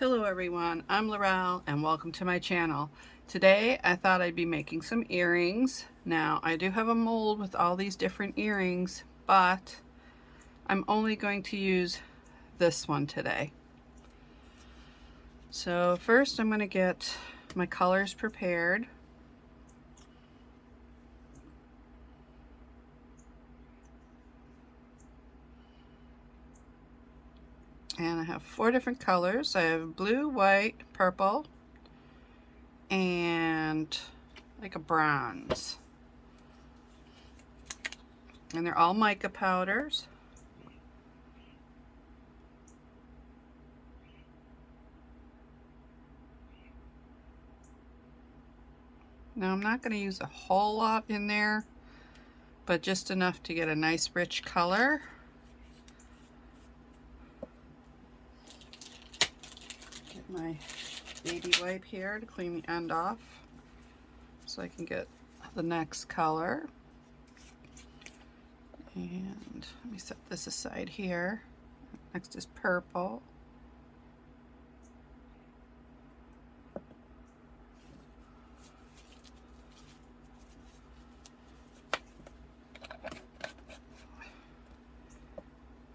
Hello everyone, I'm Laurel and welcome to my channel. Today I thought I'd be making some earrings. Now I do have a mold with all these different earrings, but I'm only going to use this one today. So first I'm going to get my colors prepared. And I have 4 different colors. I have blue, white, purple, and like a bronze. And they're all mica powders. Now I'm not going to use a whole lot in there, but just enough to get a nice rich color. Get my baby wipe here to clean the end off so I can get the next color. And let me set this aside here. Next is purple.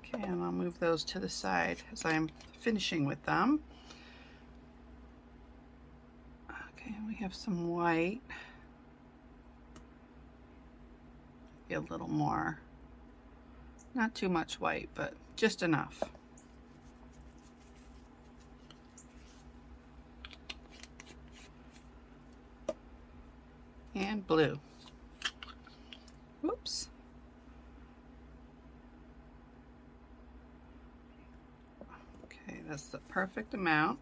Okay, and I'll move those to the side as I'm finishing with them. Okay, we have some white. Be a little more. Not too much white, but just enough. And blue. Whoops. Okay, that's the perfect amount.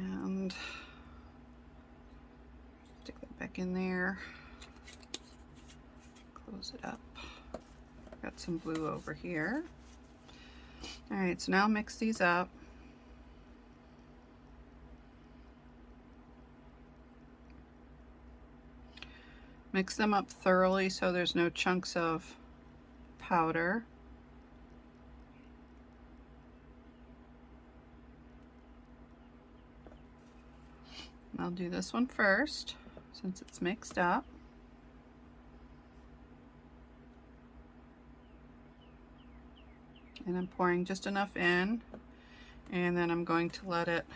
And stick that back in there. Close it up. Got some blue over here. All right, so now I'll mix these up. Mix them up thoroughly so there's no chunks of powder. I'll do this one first since it's mixed up. And I'm pouring just enough in, and then I'm going to let it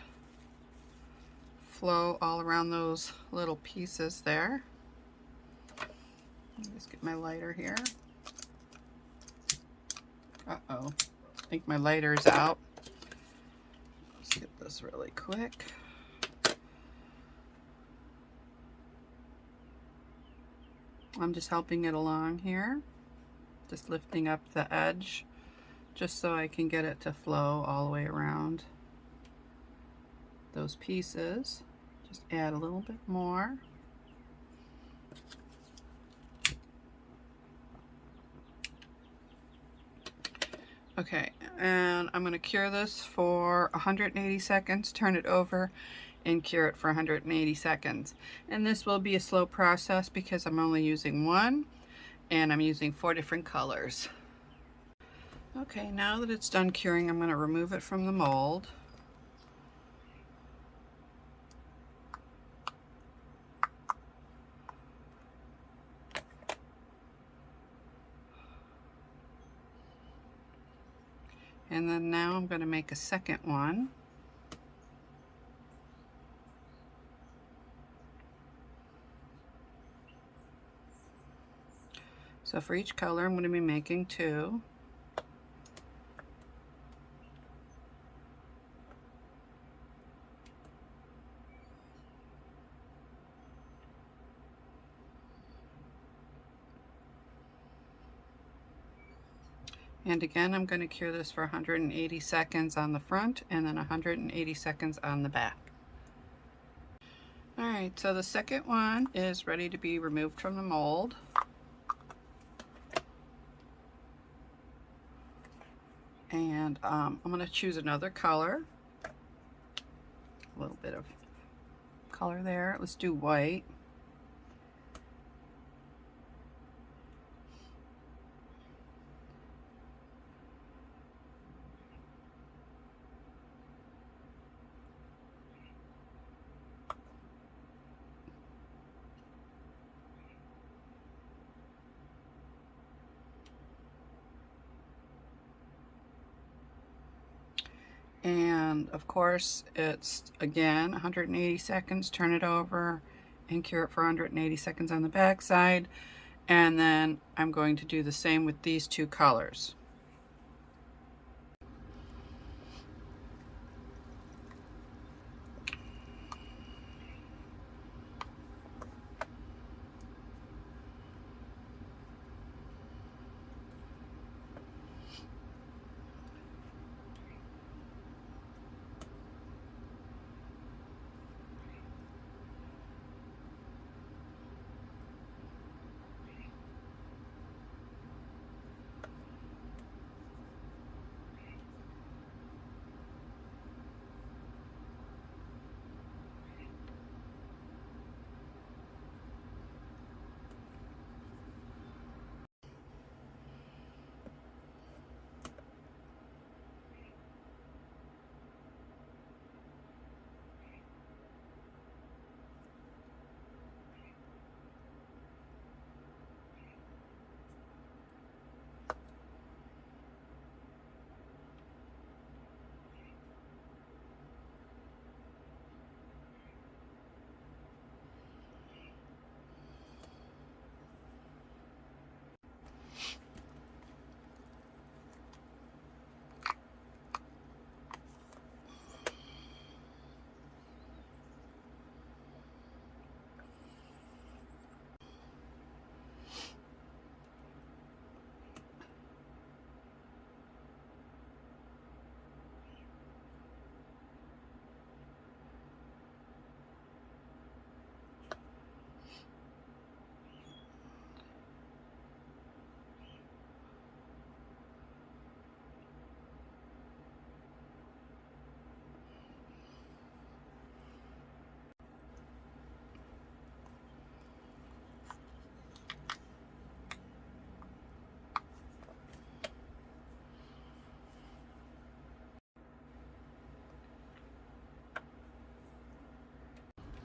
flow all around those little pieces there. Let me just get my lighter here. Uh-oh, I think my lighter's out. Let's get this really quick. I'm just helping it along here, just lifting up the edge, just so I can get it to flow all the way around those pieces. Just add a little bit more. Okay, and I'm going to cure this for 180 seconds, turn it over, and cure it for 180 seconds. And this will be a slow process because I'm only using one, and I'm using 4 different colors. Okay, now that it's done curing, I'm going to remove it from the mold. And then now I'm going to make a second one. So for each color, I'm going to be making 2. And again, I'm going to cure this for 180 seconds on the front and then 180 seconds on the back. Alright, so the second one is ready to be removed from the mold. And I'm going to choose another color. A little bit of color there. Let's do white. And of course, it's again 180 seconds, turn it over and cure it for 180 seconds on the back side. And then I'm going to do the same with these two colors.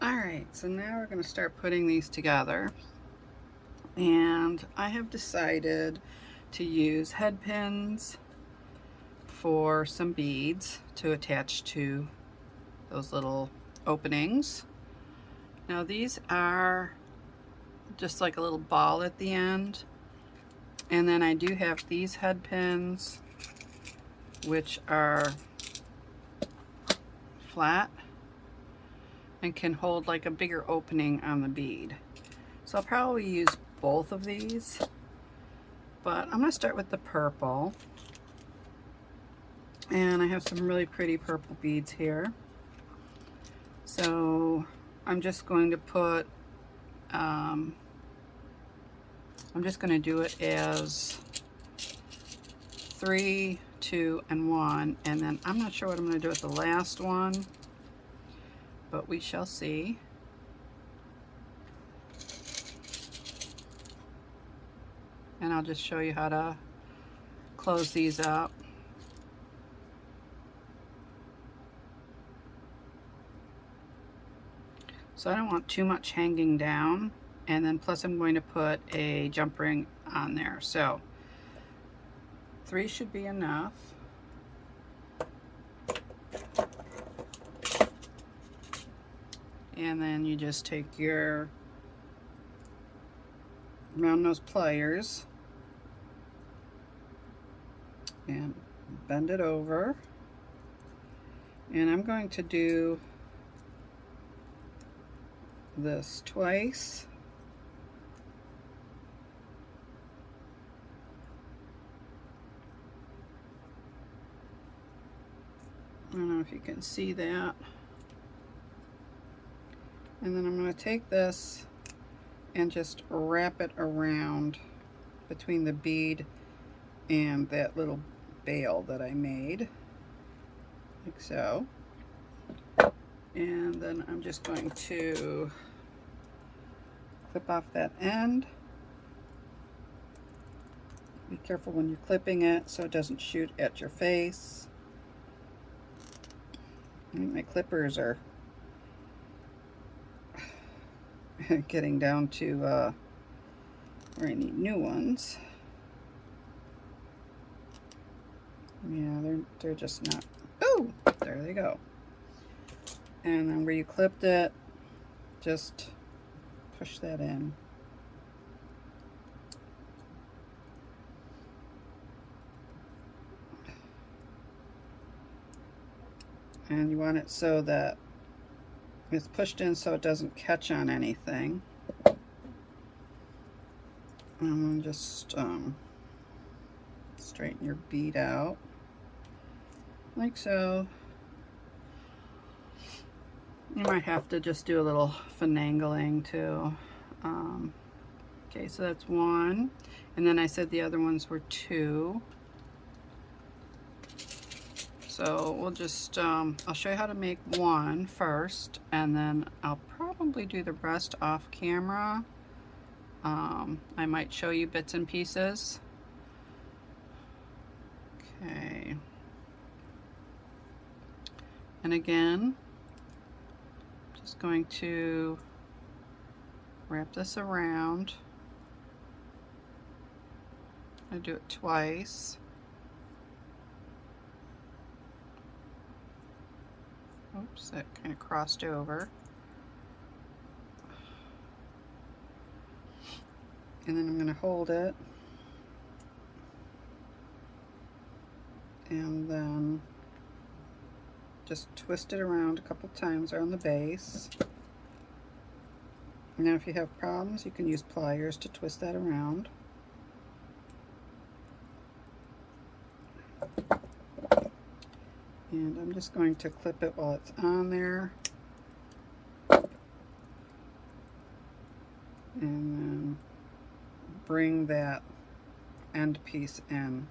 Alright, so now we're going to start putting these together. And I have decided to use head pins for some beads to attach to those little openings. Now these are just like a little ball at the end. And then I do have these head pins, which are flat and can hold like a bigger opening on the bead. So I'll probably use both of these, but I'm going to start with the purple. And I have some really pretty purple beads here. So I'm just going to put, I'm just going to do it as 3, 2, and 1. And then I'm not sure what I'm going to do with the last one, but we shall see. And I'll just show you how to close these up. So I don't want too much hanging down, and then plus I'm going to put a jump ring on there. So 3 should be enough. And then you just take your round nose pliers and bend it over. And I'm going to do this twice. I don't know if you can see that. And then I'm going to take this and just wrap it around between the bead and that little bail that I made, like so. And then I'm just going to clip off that end. Be careful when you're clipping it so it doesn't shoot at your face. I think my clippers are getting down to where I need new ones. Yeah, they're just not. Woo! There they go. And then where you clipped it, just push that in. And you want it so that it's pushed in so it doesn't catch on anything. And just straighten your bead out like so. You might have to just do a little finagling too. Okay, so that's one, and then I said the other ones were two. So we'll just, I'll show you how to make one first, and then I'll probably do the rest off camera. I might show you bits and pieces. Okay. And again, just going to wrap this around. I do it twice. Oops, that kind of crossed over. And then I'm going to hold it. And then just twist it around a couple times around the base. Now if you have problems, you can use pliers to twist that around. And I'm just going to clip it while it's on there. And then bring that end piece in.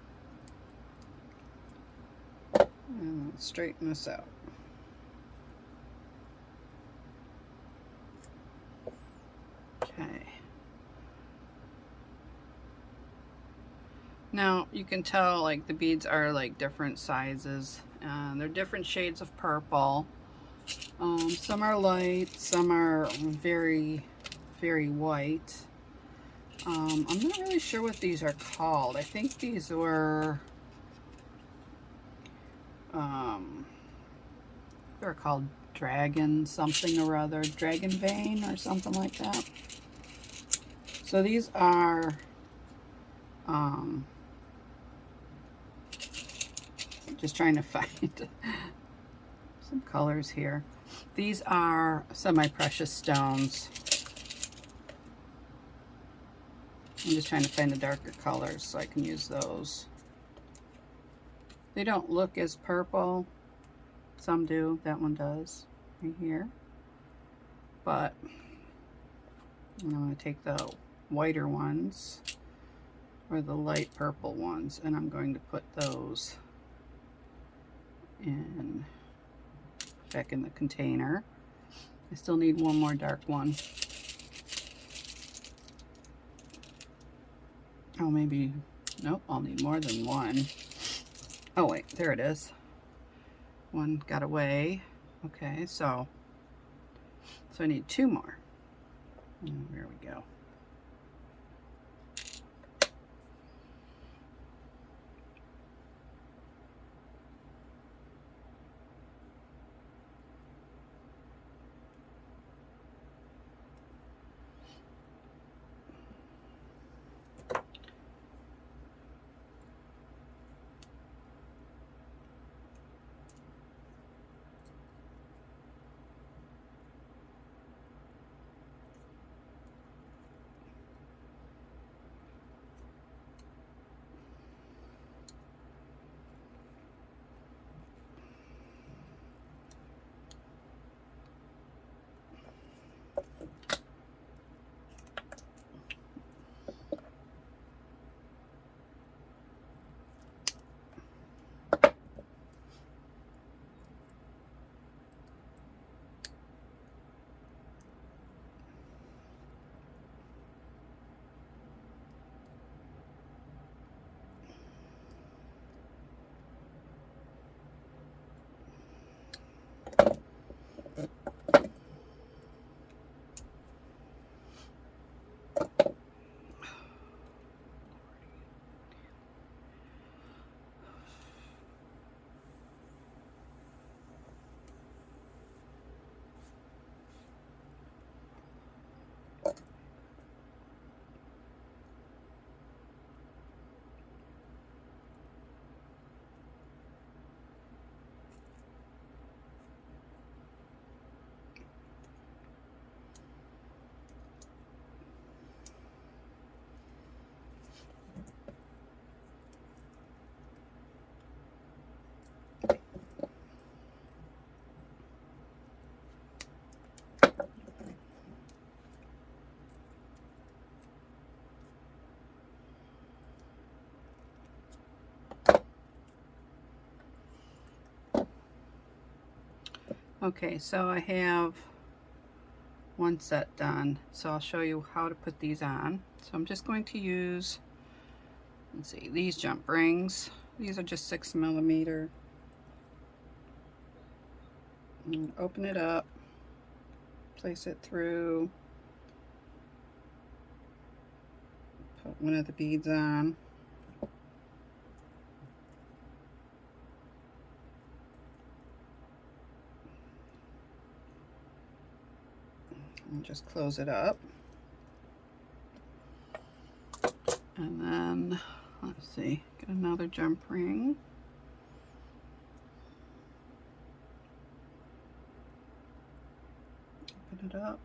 And straighten this out. Okay. Now you can tell like the beads are like different sizes, and they're different shades of purple. Some are light, some are very, very white. I'm not really sure what these are called. I think these were they're called dragon something or other, dragon vein or something like that. So these are just trying to find some colors here. These are semi-precious stones. I'm just trying to find the darker colors so I can use those. They don't look as purple. Some do. That one does right here. But I'm going to take the whiter ones or the light purple ones, and I'm going to put those in back in the container. I still need one more dark one. Oh, maybe, nope, I'll need more than one. Oh wait, there it is. One got away. Okay, so I need two more. And there we go. Okay, so I have one set done, so I'll show you how to put these on. So I'm just going to use, let's see, these jump rings. These are just 6mm. And open it up, place it through, put one of the beads on. And just close it up. And then, let's see, get another jump ring. Open it up.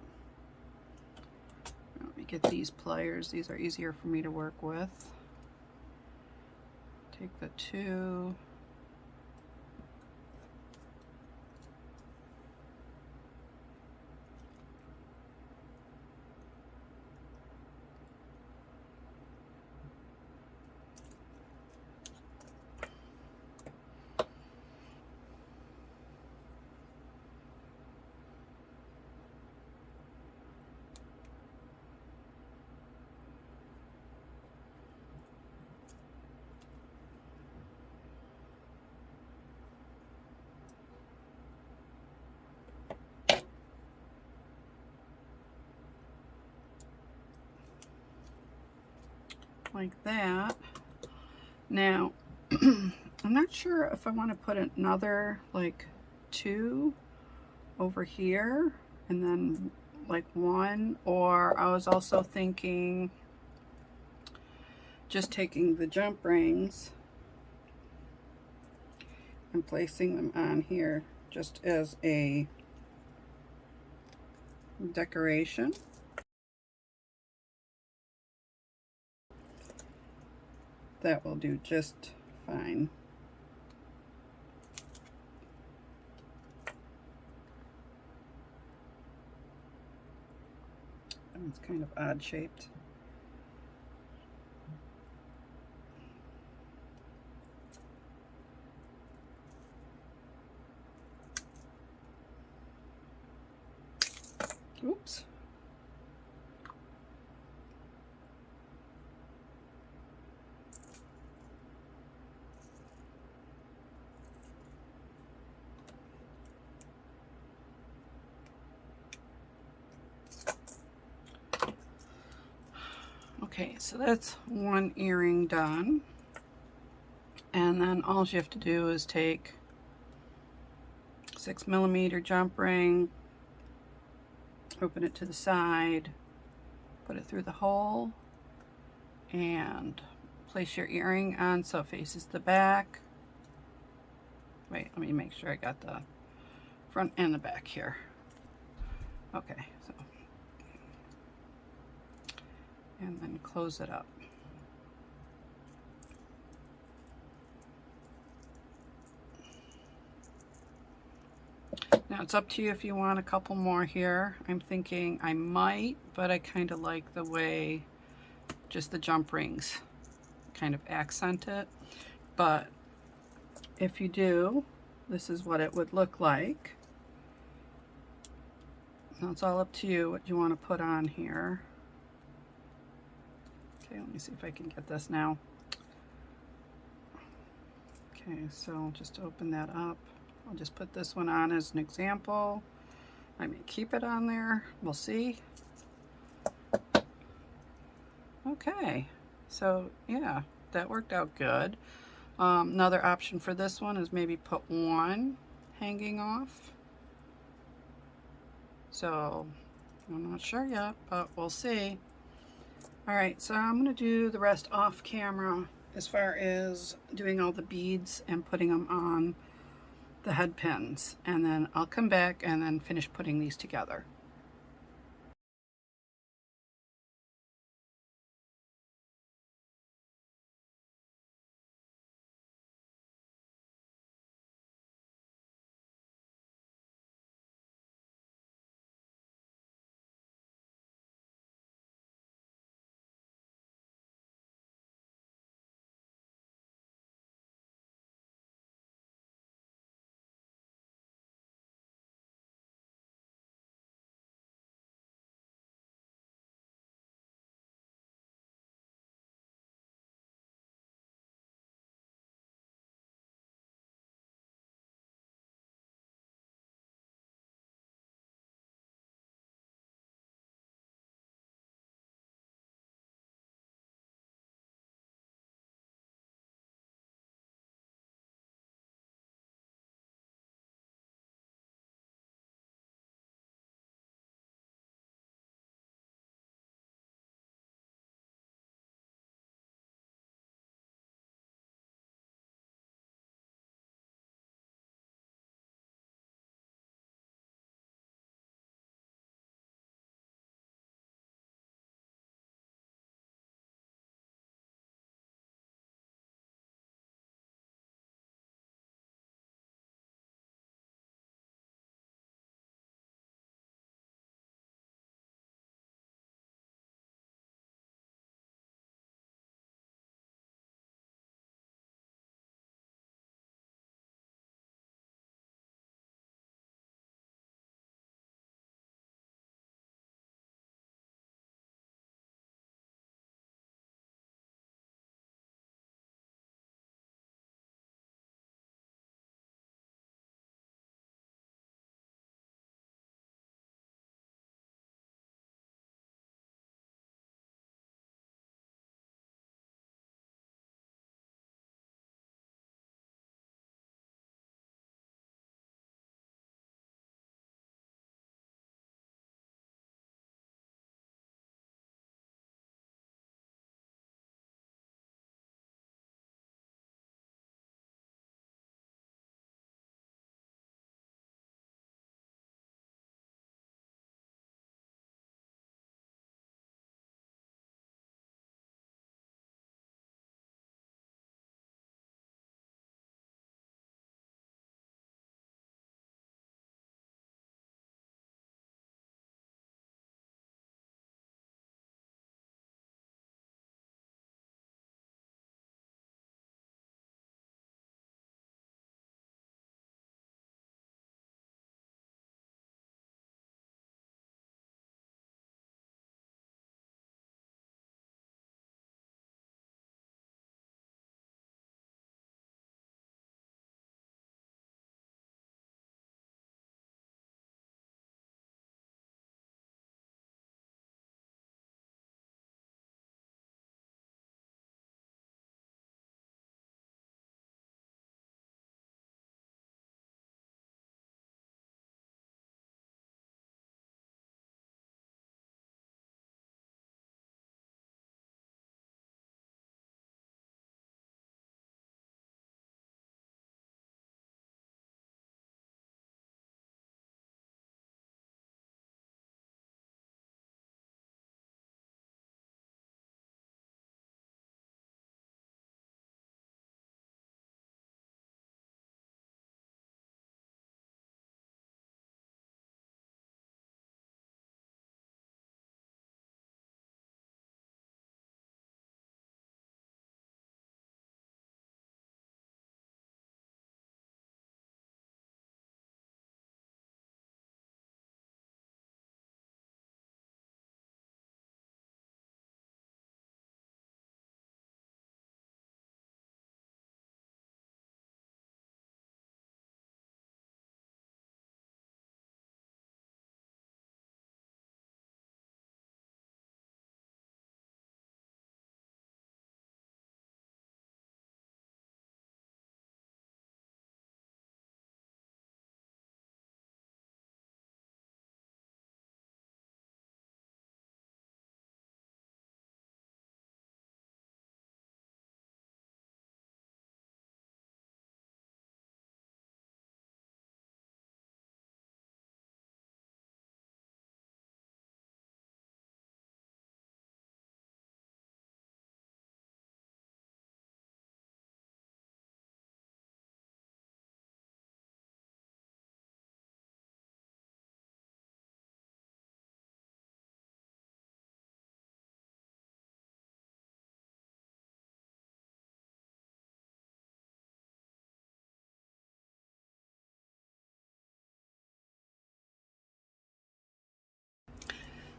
Let me get these pliers. These are easier for me to work with. Take the two. Like that. Now, I'm not sure if I want to put another like two over here and then like one, or I was also thinking just taking the jump rings and placing them on here just as a decoration. That will do just fine. And it's kind of odd shaped. Oops. Okay, so that's one earring done. And then all you have to do is take 6mm jump ring, open it to the side, put it through the hole, and place your earring on so it faces the back. Wait, let me make sure I got the front and the back here. Okay, so, and then close it up. Now it's up to you if you want a couple more here. I'm thinking I might, but I kind of like the way just the jump rings kind of accent it. But if you do, this is what it would look like. Now it's all up to you what you want to put on here. Okay, let me see if I can get this now. Okay, so I'll just open that up. I'll just put this one on as an example. I may keep it on there. We'll see. Okay, so yeah, that worked out good. Another option for this one is maybe put one hanging off. So I'm not sure yet, but we'll see. All right, so I'm gonna do the rest off camera as far as doing all the beads and putting them on the head pins, and then I'll come back and then finish putting these together.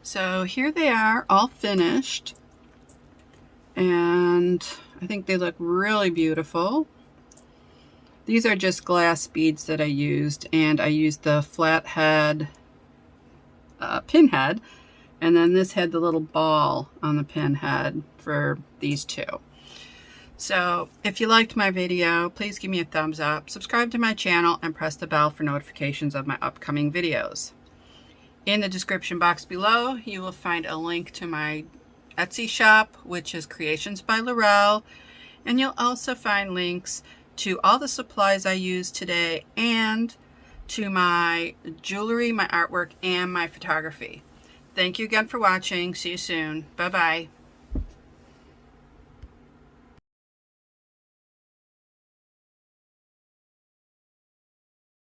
So here they are, all finished, and I think they look really beautiful. These are just glass beads that I used, and I used the flathead pin head, and then this had the little ball on the pin head for these two. So if you liked my video, please give me a thumbs up, subscribe to my channel, and press the bell for notifications of my upcoming videos. In the description box below, you will find a link to my Etsy shop, which is Creations by Laurel, and you'll also find links to all the supplies I used today and to my jewelry, my artwork, and my photography. Thank you again for watching. See you soon. Bye-bye.